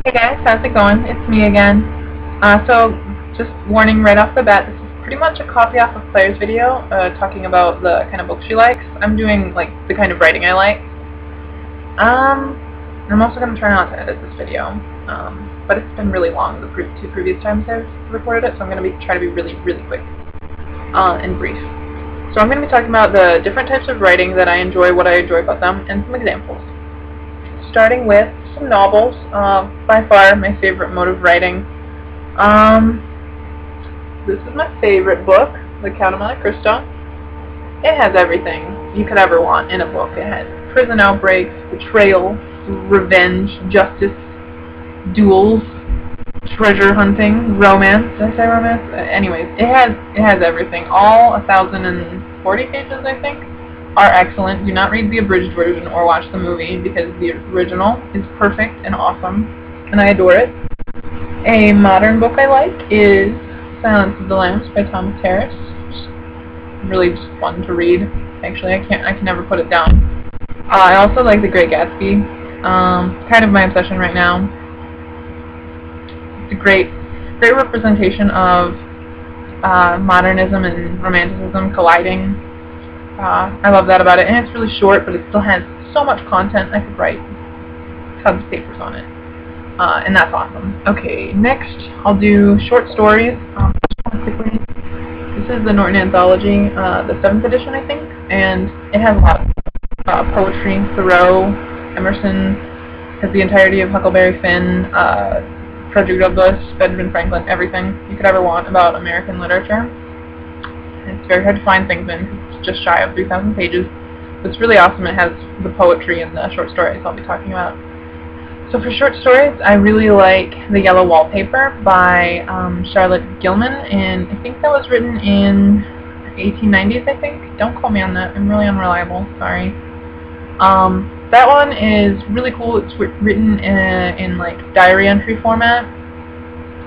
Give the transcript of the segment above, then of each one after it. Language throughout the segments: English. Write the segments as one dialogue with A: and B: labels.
A: Hey guys, how's it going? It's me again. So, just warning right off the bat, this is pretty much a copy off of Claire's video, talking about the kind of books she likes. I'm doing, like, the kind of writing I like. I'm also going to try not to edit this video, but it's been really long the two previous times I've recorded it, so I'm going to try to be really, really quick, and brief. So I'm going to be talking about the different types of writing that I enjoy, what I enjoy about them, and some examples. Starting with some novels, by far my favorite mode of writing. This is my favorite book, The Count of Monte Cristo. It has everything you could ever want in a book. It has prison outbreaks, betrayal, revenge, justice, duels, treasure hunting, romance. Did I say romance? Anyways, it has everything. All 1,040 pages, I think, are excellent. Do not read the abridged version or watch the movie because the original is perfect and awesome, and I adore it. A modern book I like is Silence of the Lambs by Thomas Harris. It's really just fun to read. Actually, I can never put it down. I also like The Great Gatsby. Kind of my obsession right now. It's a great representation of modernism and romanticism colliding. I love that about it, and it's really short, but it still has so much content. I could write tons of papers on it, and that's awesome. Okay, next I'll do short stories. Quickly, this is the Norton Anthology, the 7th edition, I think, and it has a lot of poetry. Thoreau, Emerson, has the entirety of Huckleberry Finn, Frederick Douglass, Benjamin Franklin, everything you could ever want about American literature. It's very hard to find things in because it's just shy of 3,000 pages. But it's really awesome. It has the poetry and the short stories I'll be talking about. So for short stories, I really like The Yellow Wallpaper by Charlotte Gilman, and I think that was written in 1890s, I think. Don't quote me on that. I'm really unreliable. Sorry. That one is really cool. It's written in like diary entry format,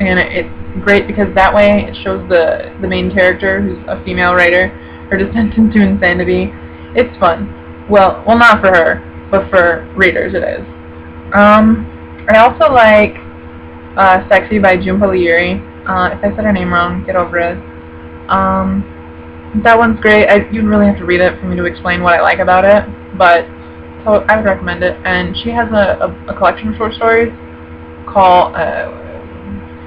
A: and it's great because that way it shows the main character, who's a female writer, her descent into insanity. It's fun. Well, not for her, but for readers it is. I also like Sexy by June Palieri. If I said her name wrong, get over it. That one's great. You'd really have to read it for me to explain what I like about it, but so I would recommend it. And she has a collection of short stories called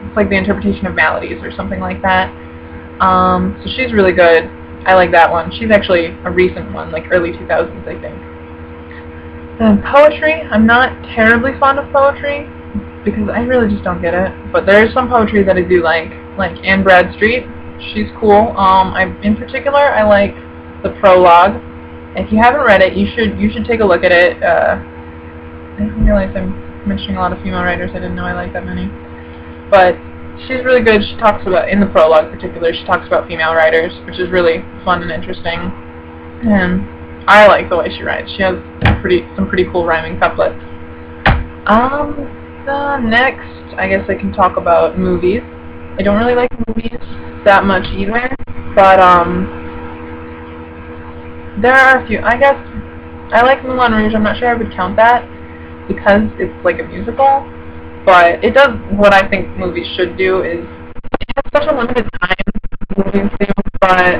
A: it's like The Interpretation of Maladies or something like that. So she's really good. I like that one. She's actually a recent one, like early 2000s, I think. Then poetry. I'm not terribly fond of poetry because I really just don't get it. But there's some poetry that I do like Anne Bradstreet. She's cool. In particular, I like the prologue. If you haven't read it, you should take a look at it. I realize I'm mentioning a lot of female writers. I didn't know I liked that many. But she's really good. She talks about, in the prologue in particular, she talks about female writers, which is really fun and interesting. And I like the way she writes. She has some pretty cool rhyming couplets. Next, I guess I can talk about movies. I don't really like movies that much either, but there are a few. I guess I like Moulin Rouge. I'm not sure I would count that because it's like a musical. But it does what I think movies should do, is it has such a limited time movies do, but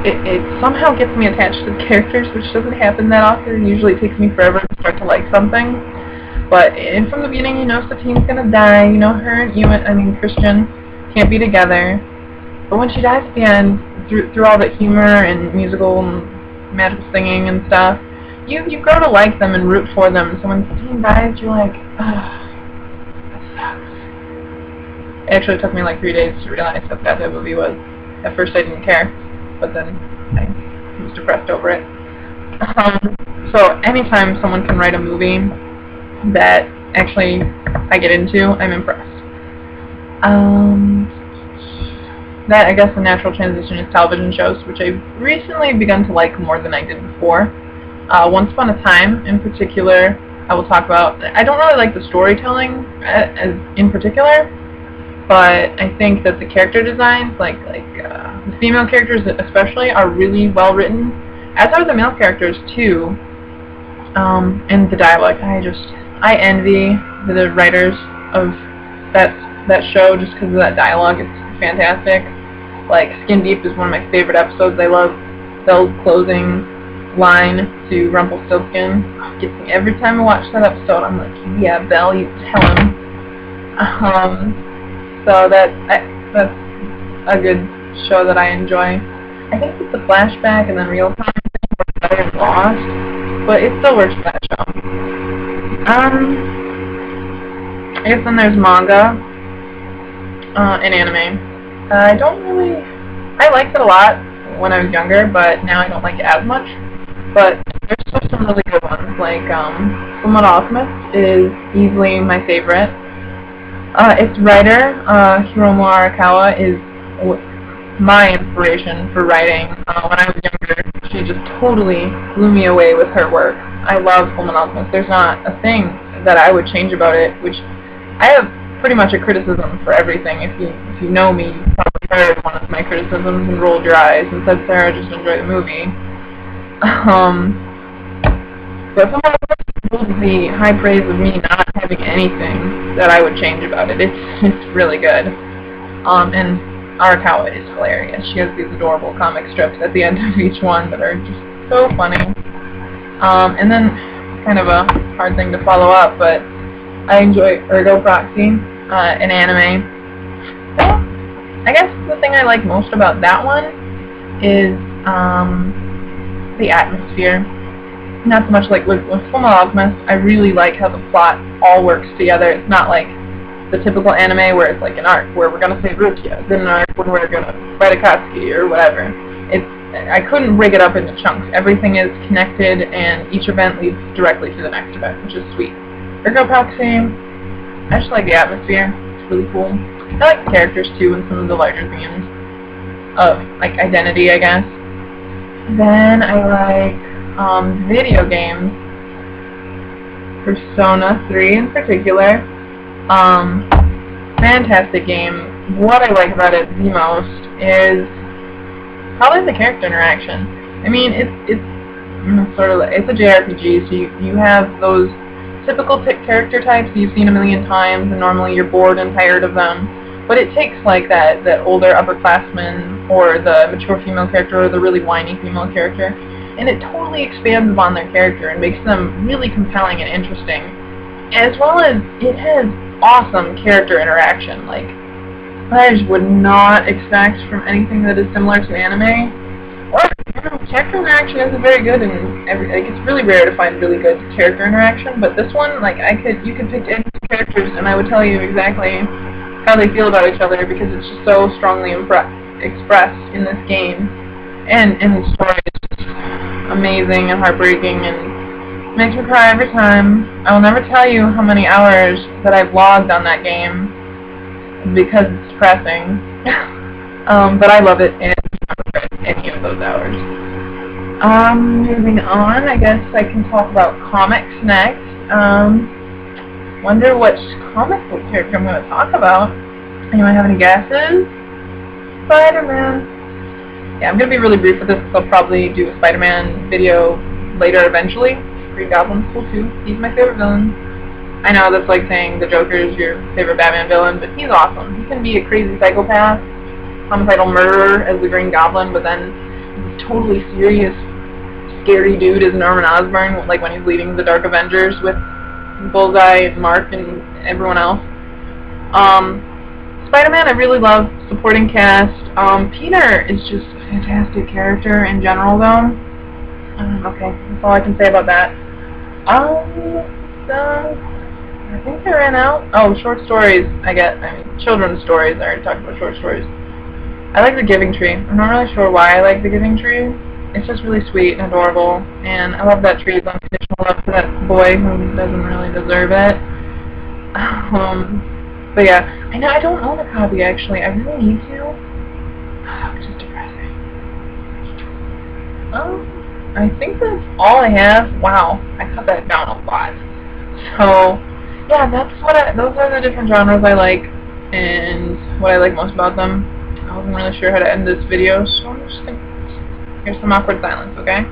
A: it somehow gets me attached to the characters, which doesn't happen that often. Usually it takes me forever to start to like something. But from the beginning, you know Satine's gonna die, you know her and Christian can't be together. But when she dies at the end, through all the humor and musical and magical singing and stuff, you grow to like them and root for them. So when Satine dies, you're like, ugh. It actually took me like 3 days to realize how bad that movie was. At first I didn't care, but then I was depressed over it. So anytime someone can write a movie that actually I get into, I'm impressed. That, I guess, the natural transition is television shows, which I've recently begun to like more than I did before. Once Upon a Time, in particular, I will talk about. I don't really like the storytelling as in particular, but I think that the character designs, like the female characters especially, are really well written, as are the male characters too. And the dialogue, I envy the writers of that show just because of that dialogue. It's fantastic. Like, Skin Deep is one of my favorite episodes. I love Belle's closing line to Rumpelstiltskin. It gets me every time I watch that episode. I'm like, yeah, Belle, you tell him. So that's a good show that I enjoy. I think it's the flashback and then real time works better than Lost, but it still works for that show. I guess then there's manga and anime. I liked it a lot when I was younger, but now I don't like it as much. But there's still some really good ones, like Fullmetal Alchemist is easily my favorite. Its writer, Hiromu Arakawa, is my inspiration for writing. When I was younger, she just totally blew me away with her work. I love Fullmetal Alchemist. There's not a thing that I would change about it, which I have pretty much a criticism for everything. If you know me, you probably heard one of my criticisms and rolled your eyes and said, Sarah, just enjoy the movie. But Fullmetal Alchemist holds the high praise of me not having anything that I would change about it. It's really good. And Arakawa is hilarious. She has these adorable comic strips at the end of each one that are just so funny. And then, kind of a hard thing to follow up, but I enjoy Ergo Proxy, an anime. So, I guess the thing I like most about that one is the atmosphere. Not so much like with Fullmetal Alchemist, I really like how the plot all works together. It's not like the typical anime where it's like an arc where we're gonna save Rukia, then an arc when we're gonna fight Akatsuki or whatever. I couldn't rig it up into chunks. Everything is connected and each event leads directly to the next event, which is sweet. Ergo Proxy, I just like the atmosphere. It's really cool. I like the characters too and some of the larger themes of like identity, I guess. Then I like video games. Persona 3 in particular. Fantastic game. What I like about it the most is probably the character interaction. I mean, it's sort of it's a JRPG, so you have those typical character types you've seen a million times, and normally you're bored and tired of them. But it takes like that older upperclassman or the mature female character or the really whiny female character, and it totally expands upon their character and makes them really compelling and interesting. As well as it has awesome character interaction. Like, I just would not expect from anything that is similar to anime. Or, you know, character interaction isn't very good, and like, it's really rare to find really good character interaction. But this one, like, you could pick any characters, and I would tell you exactly how they feel about each other because it's just so strongly expressed in this game. And the story is just amazing and heartbreaking, and makes me cry every time. I will never tell you how many hours that I've logged on that game because it's depressing. But I love it, and I don't regret any of those hours. Moving on, I guess I can talk about comics next. Wonder which comic book character I'm going to talk about. Anyone have any guesses? Spider-Man. Yeah, I'm going to be really brief with this because I'll probably do a Spider-Man video later eventually. Green Goblin's cool too. He's my favorite villain. I know that's like saying the Joker is your favorite Batman villain, but he's awesome. He can be a crazy psychopath, homicidal murderer as the Green Goblin, but then he's a totally serious, scary dude as Norman Osborn, like when he's leading the Dark Avengers with Bullseye and Mark and everyone else. Spider-Man, I really love supporting cast. Peter is just a fantastic character in general, though. Okay, that's all I can say about that. I think they ran out. Oh, short stories, I mean, children's stories. I already talked about short stories. I like The Giving Tree. I'm not really sure why I like The Giving Tree. It's just really sweet and adorable, and I love that tree's unconditional love for that boy who doesn't really deserve it. But yeah, I don't own a copy actually. I really need to. Which is depressing. I think that's all I have. Wow, I cut that down a lot. So yeah, those are the different genres I like and what I like most about them. I wasn't really sure how to end this video, so I'm just gonna here's some awkward silence, okay?